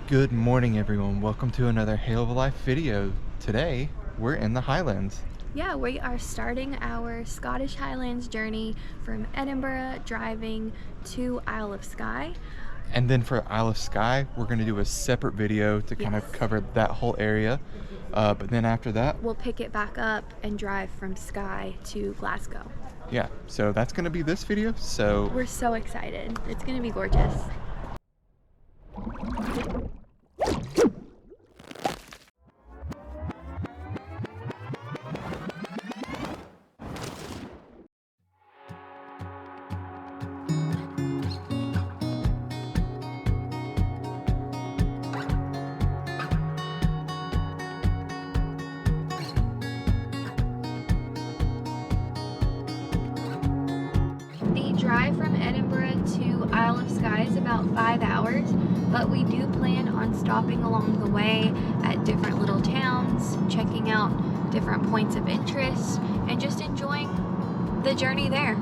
Good morning, everyone. Welcome to another Hail of a Life video. Today, we're in the Highlands. Yeah, we are starting our Scottish Highlands journey from Edinburgh, driving to Isle of Skye. And then for Isle of Skye, we're going to do a separate video to kind of cover that whole area. But then after that, we'll pick it back up and drive from Skye to Glasgow. Yeah, so that's going to be this video. So we're so excited. It's going to be gorgeous. The drive from Edinburgh to Isle of Skye is about 5 hours, but we do plan on stopping along the way at different little towns, checking out different points of interest, and just enjoying the journey there.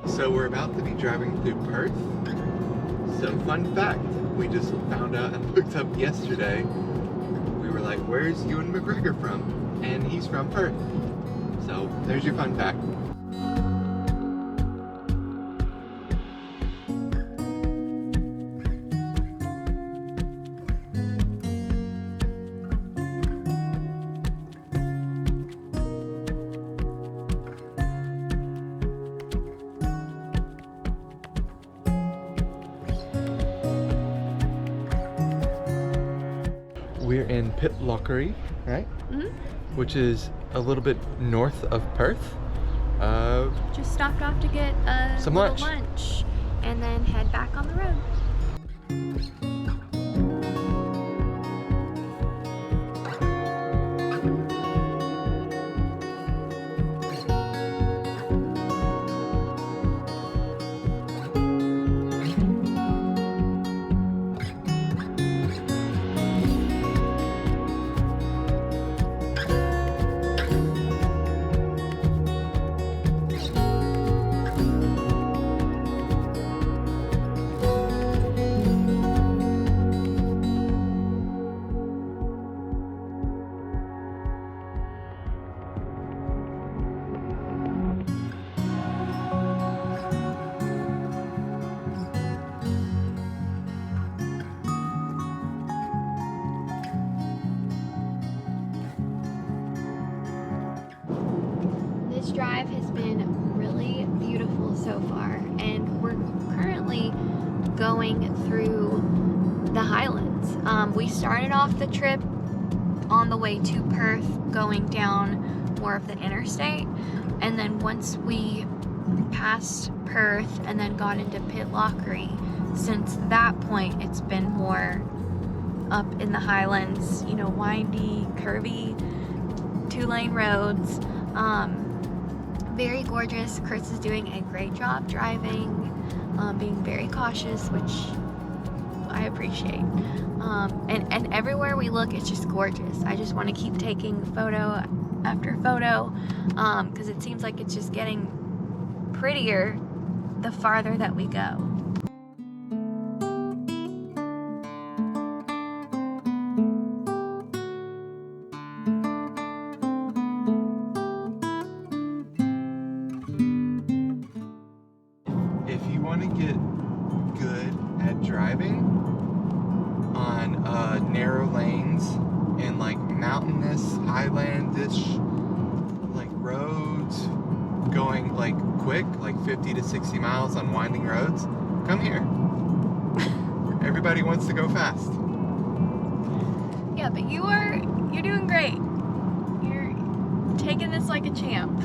So we're about to be driving through Perth. So fun fact, we just found out and looked up yesterday. We were like, where's Ewan McGregor from? And he's from Perth. So there's your fun fact. We're in Pitlochry, right? Mm-hmm. Which is a little bit north of Perth. Just stopped off to get some lunch and then head back on the road. This drive has been really beautiful so far, and we're currently going through the Highlands. We started off the trip on the way to Perth, going down more of the interstate, and then once we passed Perth and then got into Pitlochry, since that point it's been more up in the Highlands, you know, windy, curvy, 2-lane roads. Very gorgeous. Chris is doing a great job driving, being very cautious, which I appreciate. And everywhere we look, it's just gorgeous. I just want to keep taking photo after photo, because it seems like it's just getting prettier the farther that we go. If you want to get good at driving on narrow lanes and like mountainous, highlandish like roads, going like quick, like 50 to 60 miles on winding roads, come here. Everybody wants to go fast. Yeah, but you're doing great. You're taking this like a champ.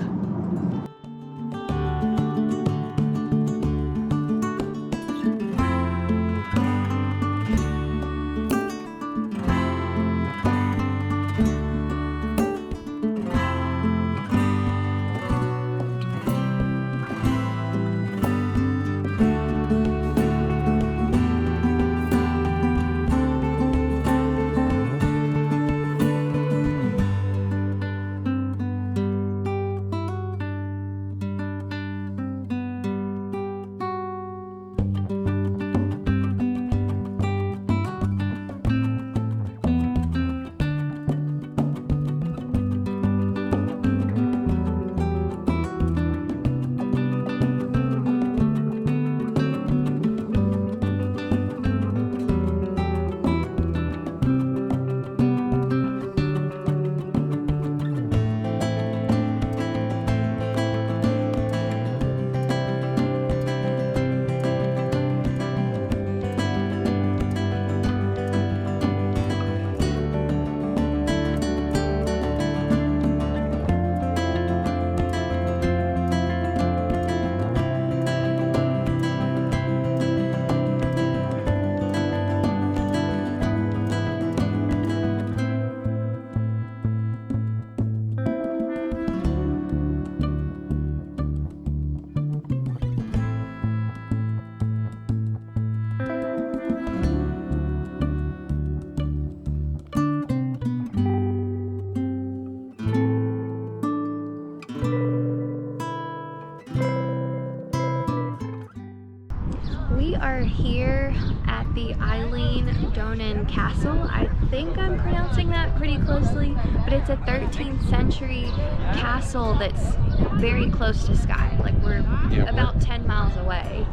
We are here at the Eilean Donan Castle. I think I'm pronouncing that pretty closely, but it's a 13th century castle that's very close to Skye. Like we're about 10 miles away.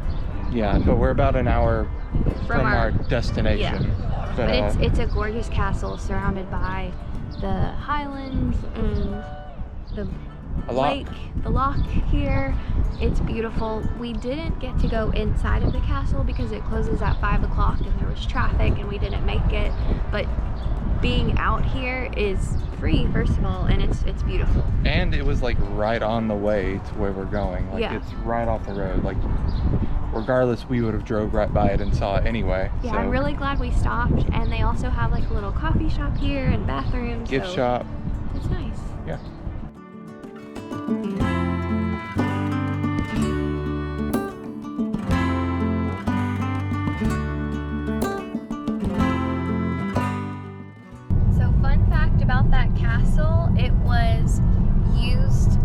Yeah, but we're about an hour from our destination. Yeah. But it's a gorgeous castle surrounded by the Highlands and the lake, the loch here. It's beautiful. We didn't get to go inside of the castle because it closes at 5 o'clock and there was traffic and we didn't make it. But being out here is free, first of all, and it's beautiful. And it was like right on the way to where we're going. Like it's right off the road. Like regardless, we would have drove right by it and saw it anyway. Yeah, so. I'm really glad we stopped. And they also have like a little coffee shop here and bathrooms. Gift shop. It's nice. Yeah. So fun fact about that castle, it was used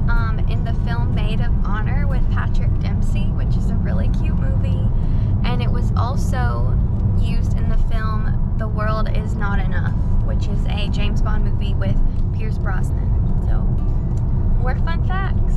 in the film Maid of Honor with Patrick Dempsey, which is a really cute movie. And it was also used in the film The World Is Not Enough, which is a James Bond movie with Pierce Brosnan. So, more fun facts.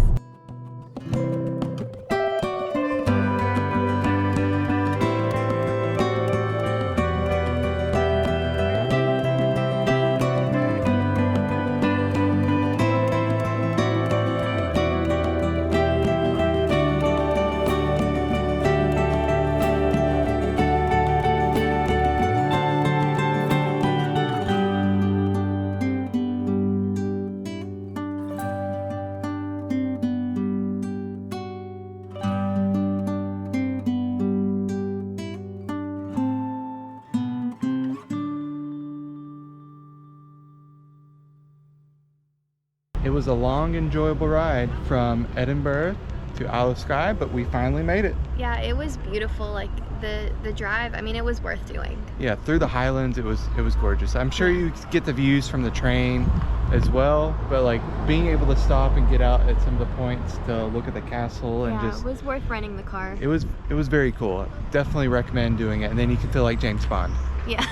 It was a long, enjoyable ride from Edinburgh to Isle of Skye, but we finally made it. Yeah, it was beautiful. Like the drive, I mean, it was worth doing. Yeah, through the Highlands, it was gorgeous. I'm sure you get the views from the train as well, but like being able to stop and get out at some of the points to look at the castle and it was worth renting the car. It was very cool. Definitely recommend doing it, and then you can feel like James Bond. Yeah.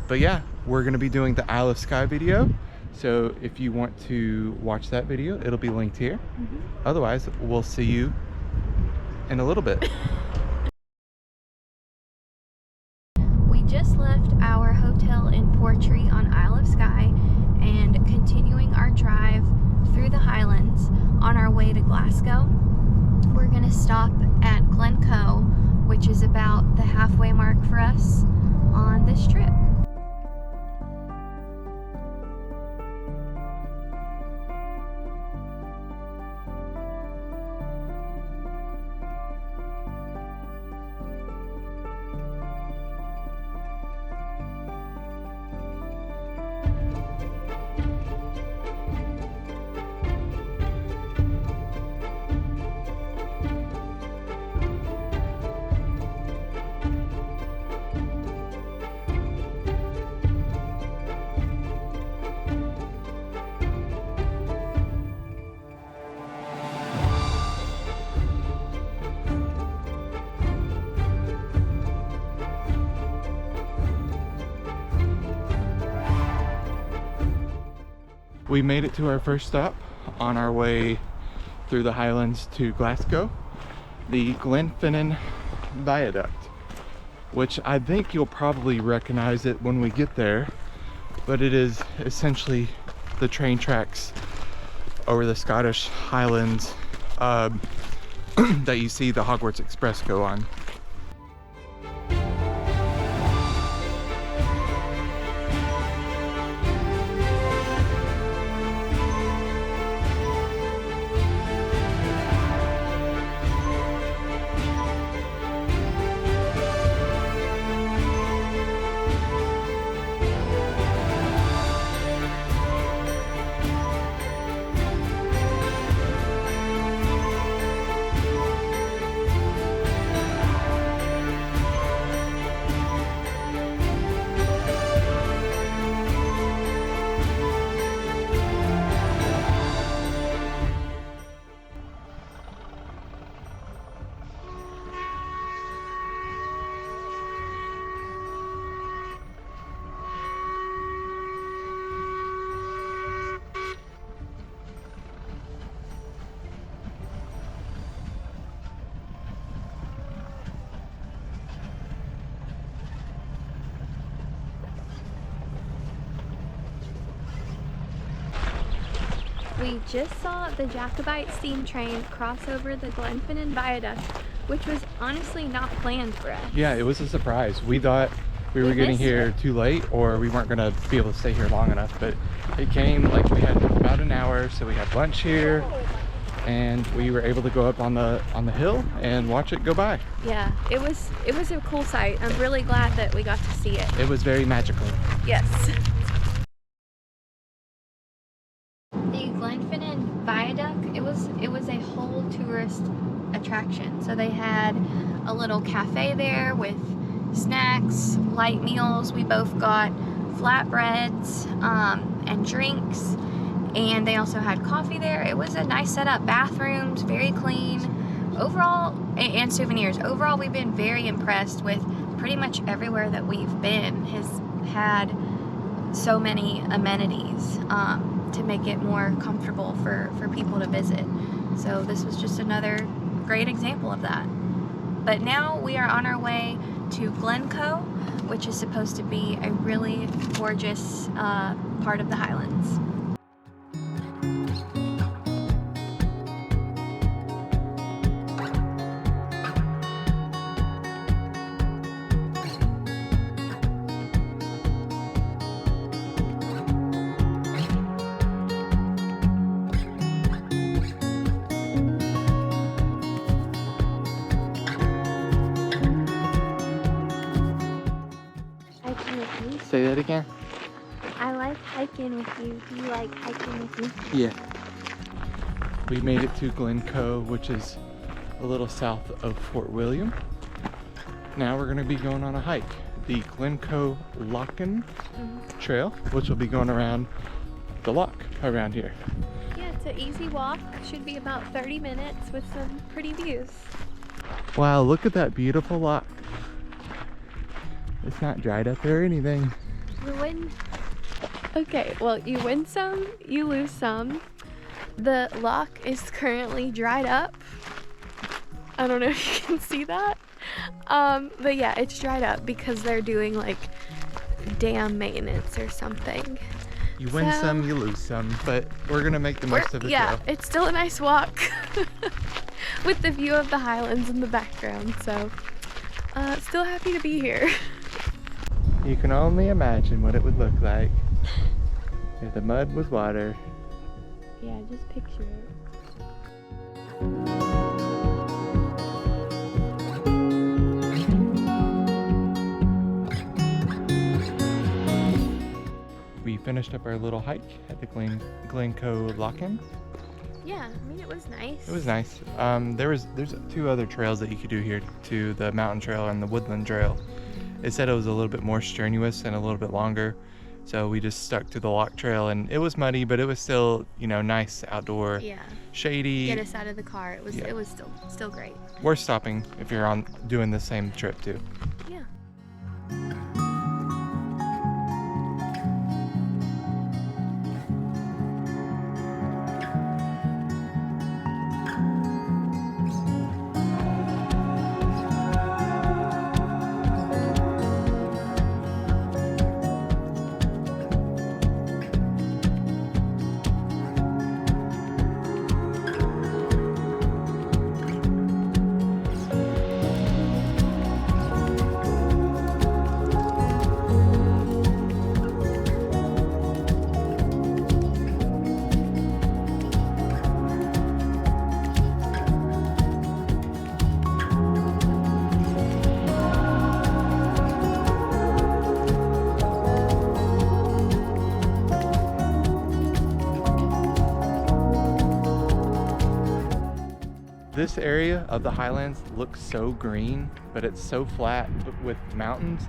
But yeah, we're gonna be doing the Isle of Skye video. So if you want to watch that video, it'll be linked here. Otherwise, we'll see you in a little bit. We just left our hotel in Portree on Isle of Skye and continuing our drive through the Highlands on our way to Glasgow. We're gonna stop at Glen Coe, which is about the halfway mark for us on this trip. We made it to our first stop on our way through the Highlands to Glasgow, the Glenfinnan viaduct, which I think you'll probably recognize it when we get there, but it is essentially the train tracks over the Scottish Highlands that you see the Hogwarts Express go on. we just saw the Jacobite steam train cross over the Glenfinnan viaduct, which was honestly not planned for us. Yeah, it was a surprise. We thought we were getting here too late, or we weren't gonna be able to stay here long enough, but it came like we had about an hour, so we had lunch here and we were able to go up on the hill and watch it go by. Yeah, it was a cool sight. I'm really glad that we got to see it. It was very magical. Yes. The Glenfinnan viaduct, it was a whole tourist attraction. So they had a little cafe there with snacks, light meals. We both got flatbreads and drinks, and they also had coffee there. It was a nice setup, bathrooms, very clean. Overall, and souvenirs. Overall, we've been very impressed with pretty much everywhere that we've been has had so many amenities to make it more comfortable for people to visit. So this was just another great example of that. But now we are on our way to Glen Coe, which is supposed to be a really gorgeous part of the Highlands. Say that again? I like hiking with you. Do you like hiking with me? Yeah. We made it to Glen Coe, which is a little south of Fort William. Now we're going to be going on a hike, the Glen Coe Lochan trail, which will be going around the loch around here. Yeah, it's an easy walk. Should be about 30 minutes with some pretty views. Wow, look at that beautiful loch. It's not dried up or anything. Okay, well, you win some, you lose some. The loch is currently dried up. I don't know if you can see that. But yeah, it's dried up because they're doing like dam maintenance or something. You win some, you lose some, but we're gonna make the most of it. Yeah, though. it's still a nice walk with the view of the Highlands in the background. So, still happy to be here. You can only imagine what it would look like if the mud was water. Yeah, just picture it. We finished up our little hike at the Glen Coe Lochan. Yeah, I mean, it was nice. It was nice. There's 2 other trails that you could do here, to the mountain trail and the woodland trail. It said it was a little bit more strenuous and a little bit longer, so we just stuck to the loch trail, and it was muddy, but it was still, you know, nice outdoor. Yeah. Shady. Get us out of the car. It was still great. Worth stopping if you're doing the same trip too. Yeah. This area of the Highlands looks so green, but it's so flat with mountains.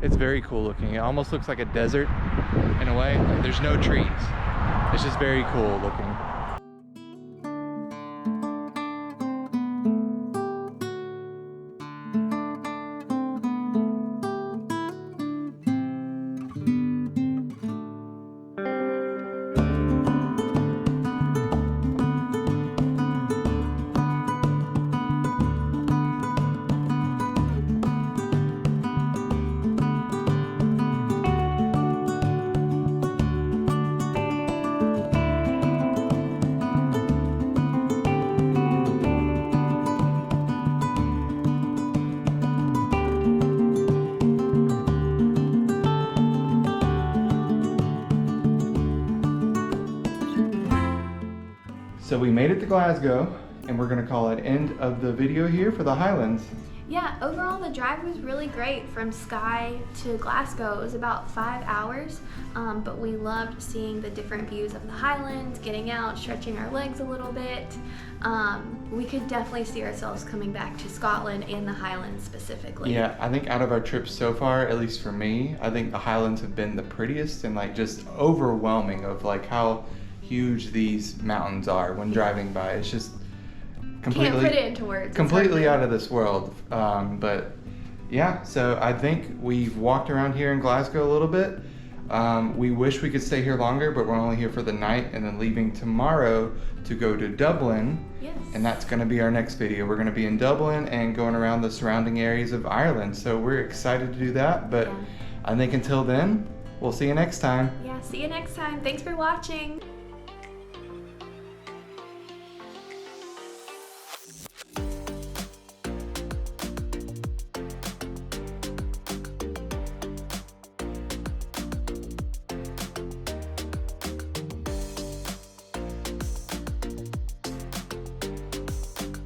It's very cool looking. It almost looks like a desert in a way. Like there's no trees. It's just very cool looking. So we made it to Glasgow, and we're gonna call it end of the video here for the Highlands. Yeah, overall the drive was really great from Skye to Glasgow. It was about 5 hours, but we loved seeing the different views of the Highlands, getting out, stretching our legs a little bit. We could definitely see ourselves coming back to Scotland and the Highlands specifically. Yeah, I think out of our trips so far, at least for me, I think the Highlands have been the prettiest and like just overwhelming of like how huge these mountains are when driving by. It's just completely, can't put it into words. completely out of this world. But yeah, so I think we've walked around here in Glasgow a little bit. We wish we could stay here longer, but we're only here for the night and then leaving tomorrow to go to Dublin. Yes. And that's going to be our next video. We're going to be in Dublin and going around the surrounding areas of Ireland. So we're excited to do that. But Yeah. I think until then, we'll see you next time. Yeah, see you next time. Thanks for watching.